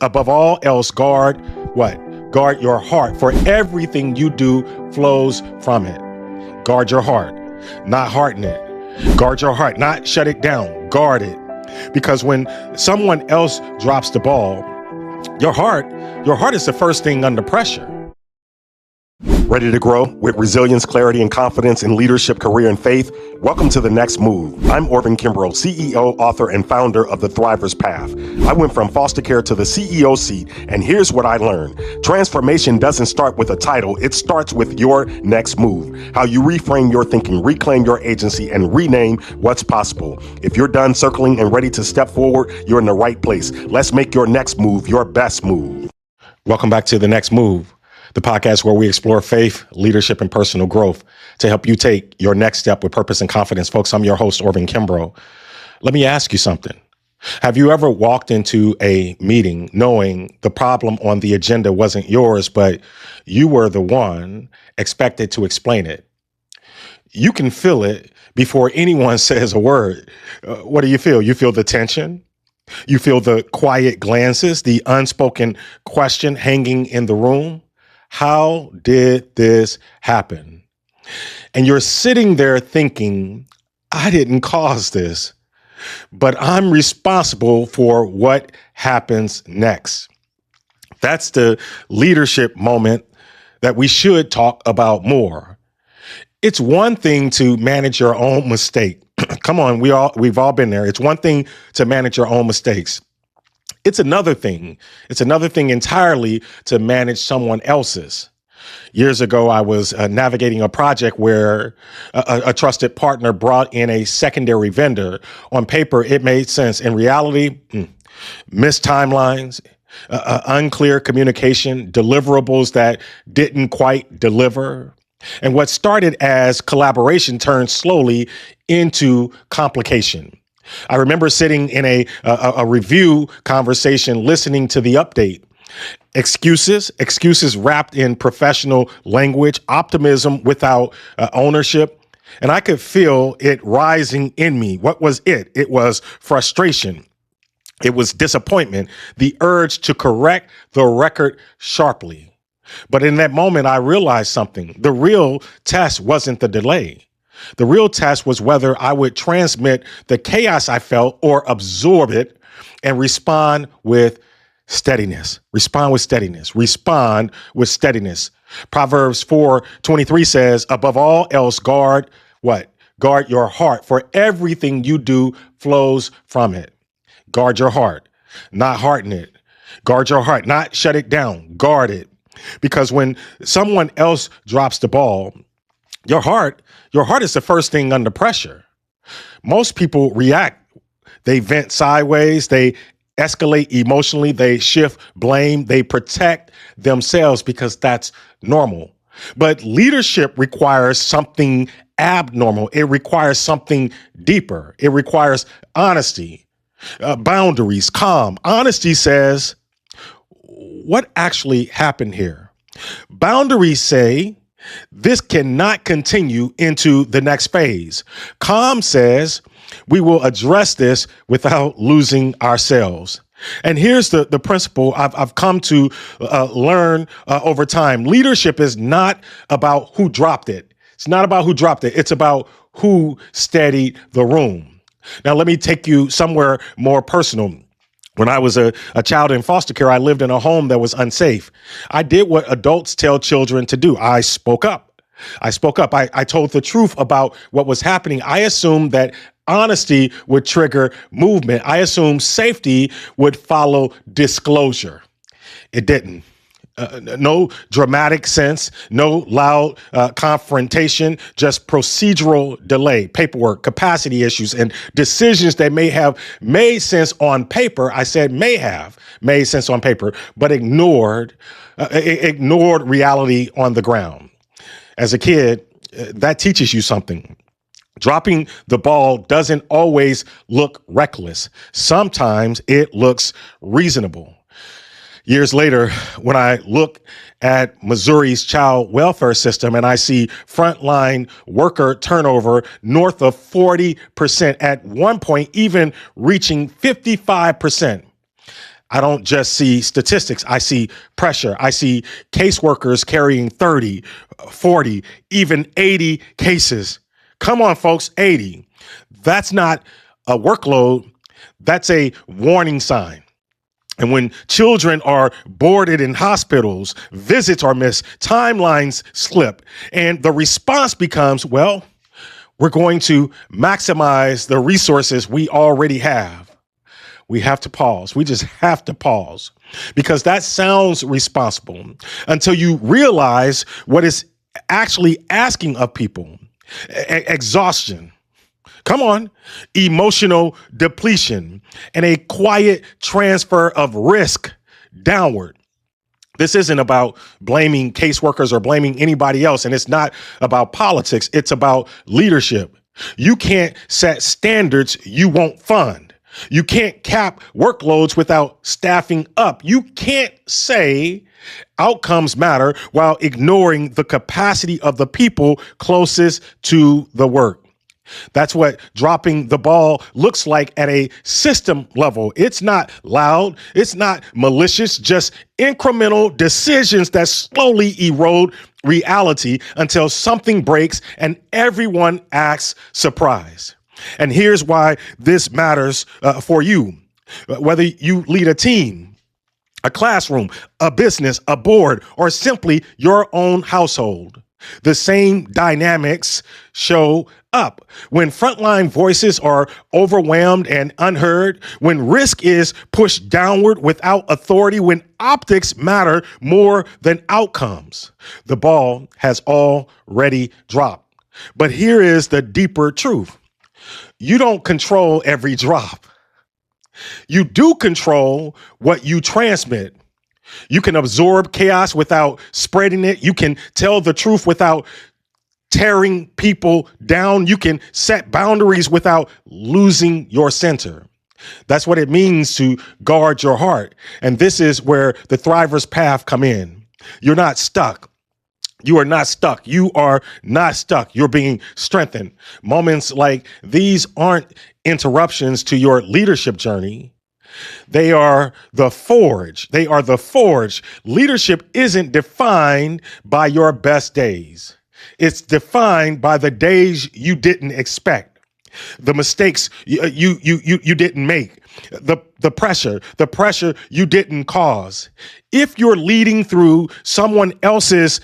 Above all else, guard what? Guard your heart, for everything you do flows from it. Guard your heart, not harden it. Guard your heart, not shut it down. Guard it. Because when someone else drops the ball, your heart is the first thing under pressure. Ready to grow with resilience, clarity, and confidence in leadership, career, and faith? Welcome to The Next Move. I'm Orvin Kimbrough, CEO, author, and founder of The Thriver's Path. I went from foster care to the CEO seat, and here's what I learned. Transformation doesn't start with a title. It starts with your next move. How you reframe your thinking, reclaim your agency, and rename what's possible. If you're done circling and ready to step forward, you're in the right place. Let's make your next move your best move. Welcome back to The Next Move, the podcast where we explore faith, leadership, and personal growth to help you take your next step with purpose and confidence. Folks, I'm your host, Orvin Kimbrough. Let me ask you something. Have you ever walked into a meeting knowing the problem on the agenda wasn't yours, but you were the one expected to explain it? You can feel it before anyone says a word. What do you feel? You feel the tension? You feel the quiet glances, the unspoken question hanging in the room? How did this happen? And you're sitting there thinking, I didn't cause this, but I'm responsible for what happens next. That's the leadership moment that we should talk about more. It's one thing to manage your own mistake. Come on, we've all been there. It's one thing to manage your own mistakes. It's another thing entirely to manage someone else's. Years ago, I was navigating a project where a trusted partner brought in a secondary vendor. On paper, it made sense. In reality, missed timelines, unclear communication, deliverables that didn't quite deliver. And what started as collaboration turned slowly into complication. I remember sitting in a review conversation, listening to the update. Excuses wrapped in professional language, optimism without ownership. And I could feel it rising in me. What was it? It was frustration. It was disappointment, the urge to correct the record sharply. But in that moment, I realized something. The real test wasn't the delay. The real test was whether I would transmit the chaos I felt or absorb it and respond with steadiness. Respond with steadiness. Respond with steadiness. Proverbs 4:23 says, above all else, guard what? Guard your heart, for everything you do flows from it. Guard your heart, not harden it. Guard your heart, not shut it down. Guard it. Because when someone else drops the ball, your heart is the first thing under pressure. Most people react. They vent sideways. They escalate emotionally. They shift blame. They protect themselves because that's normal. But leadership requires something abnormal. It requires something deeper. It requires honesty, boundaries, calm. Honesty says, what actually happened here? Boundaries say, this cannot continue into the next phase. Calm says, we will address this without losing ourselves. And here's the principle I've come to learn over time. Leadership is not about who dropped it. It's not about who dropped it. It's about who steadied the room. Now, let me take you somewhere more personal. When I was a child in foster care, I lived in a home that was unsafe. I did what adults tell children to do. I spoke up. I told the truth about what was happening. I assumed that honesty would trigger movement. I assumed safety would follow disclosure. It didn't. No dramatic sense, no loud confrontation, just procedural delay, paperwork, capacity issues, and decisions that may have made sense on paper. I said may have made sense on paper, but ignored reality on the ground. As a kid, that teaches you something. Dropping the ball doesn't always look reckless. Sometimes it looks reasonable. Years later, when I look at Missouri's child welfare system and I see frontline worker turnover north of 40%, at one point even reaching 55%, I don't just see statistics. I see pressure. I see caseworkers carrying 30, 40, even 80 cases. Come on, folks, 80. That's not a workload. That's a warning sign. And when children are boarded in hospitals, visits are missed, timelines slip, and the response becomes, well, we're going to maximize the resources we already have. We have to pause. We just have to pause because that sounds responsible until you realize what it's actually asking of people. Exhaustion. Come on. Emotional depletion and a quiet transfer of risk downward. This isn't about blaming caseworkers or blaming anybody else. And it's not about politics. It's about leadership. You can't set standards you won't fund. You can't cap workloads without staffing up. You can't say outcomes matter while ignoring the capacity of the people closest to the work. That's what dropping the ball looks like at a system level. It's not loud. It's not malicious, just incremental decisions that slowly erode reality until something breaks and everyone acts surprised. And here's why this matters for you. Whether you lead a team, a classroom, a business, a board, or simply your own household, the same dynamics show up. When frontline voices are overwhelmed and unheard, when risk is pushed downward without authority, when optics matter more than outcomes, the ball has already dropped. But here is the deeper truth. You don't control every drop. You do control what you transmit. You can absorb chaos without spreading it. You can tell the truth without tearing people down. You can set boundaries without losing your center. That's what it means to guard your heart. And this is where the Thriver's Path come in. You're not stuck. You are not stuck. You are not stuck. You're being strengthened. Moments like these aren't interruptions to your leadership journey. They are the forge. They are the forge. Leadership isn't defined by your best days. It's defined by the days you didn't expect, the mistakes you didn't make, the pressure you didn't cause. If you're leading through someone else's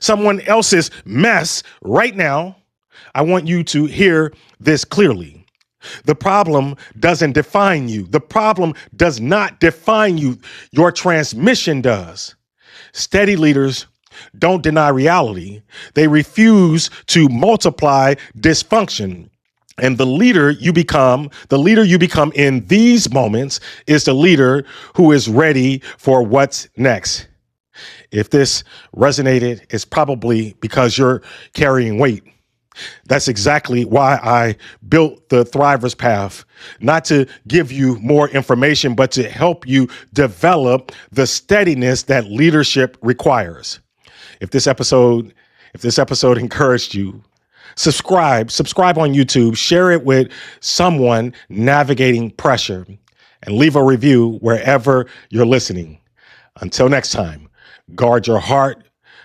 someone else's mess right now, I want you to hear this clearly. The problem doesn't define you. The problem does not define you. Your transmission does. Steady leaders don't deny reality. They refuse to multiply dysfunction. And the leader you become in these moments is the leader who is ready for what's next. If this resonated, it's probably because you're carrying weight. That's exactly why I built the Thriver's Path, not to give you more information, but to help you develop the steadiness that leadership requires. If this episode encouraged you, subscribe on YouTube, share it with someone navigating pressure, and leave a review wherever you're listening. Until next time, guard your heart,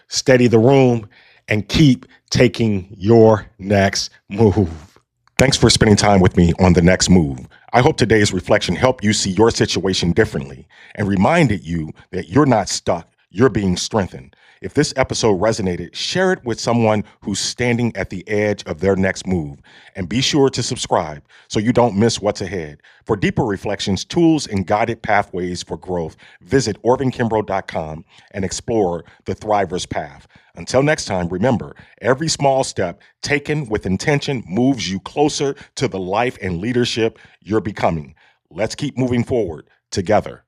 steady the room, and keep taking your next move. Thanks for spending time with me on The Next Move. I hope today's reflection helped you see your situation differently and reminded you that you're not stuck, you're being strengthened. If this episode resonated, share it with someone who's standing at the edge of their next move. And be sure to subscribe so you don't miss what's ahead. For deeper reflections, tools, and guided pathways for growth, visit orvinkimbrough.com and explore the Thriver's Path. Until next time, remember, every small step taken with intention moves you closer to the life and leadership you're becoming. Let's keep moving forward together.